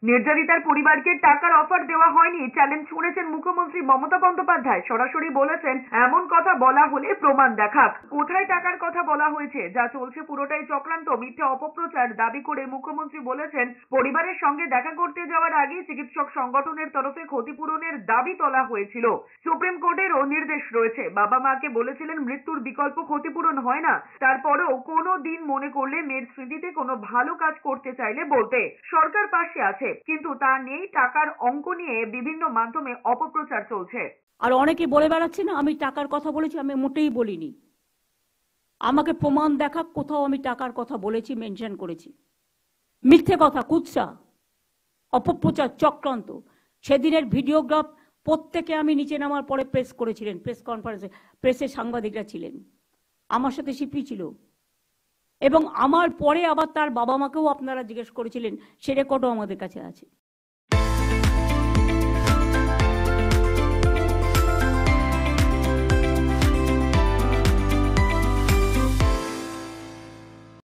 নির্যাতিতার পরিবারকে টাকার অফার দেওয়া হয়নি চ্যালেঞ্জ ছুঁড়েছেন মুখ্যমন্ত্রী মমতা বন্দ্যোপাধ্যায়। সরাসরি বলেছেন, এমন কথা বলা হলে প্রমাণ দেখাক। কোথায় টাকার কথা বলা হয়েছে? যা চলছে পুরোটাই চক্রান্ত, মিথ্যা অপপ্রচার দাবি করে মুখ্যমন্ত্রী বলেছেন, পরিবারের সঙ্গে দেখা করতে যাওয়ার আগে চিকিৎসক সংগঠনের তরফে ক্ষতিপূরণের দাবি তোলা হয়েছিল। সুপ্রিম কোর্টেরও নির্দেশ রয়েছে। বাবা মাকে বলেছিলেন মৃত্যুর বিকল্প ক্ষতিপূরণ হয় না। তারপরেও কোনো দিন মনে করলে মেয়ের স্মৃতিতে কোনো ভালো কাজ করতে চাইলে বলতে সরকার পাশে আছে, কিন্তু তা নেই। টাকার অঙ্ক নিয়ে বিভিন্ন মাধ্যমে অপপ্রচার চলছে। আর অনেকে বলে বেড়াচ্ছে না আমি টাকার কথা বলেছি, আমি মোটেই বলিনি। আমাকে প্রমাণ দেখা, কোথাও আমি টাকার কথা বলেছি, মেনশন করেছি? মিথ্যে কথা, কুৎসা, অপপ্রচার, চক্রান্ত। সেদিনের ভিডিওগ্রাফ প্রত্যেকে আমি নিচে নামার পরে প্রেস করেছিলেন, প্রেস কনফারেন্সে প্রেসের সাংবাদিকরা ছিলেন, আমার সাথে সিপি ছিল, এবং আমার পরে আবার তার বাবা মাকেও আপনারা জিজ্ঞেস করেছিলেন, সে রেকর্ডও আমাদের কাছে আছে।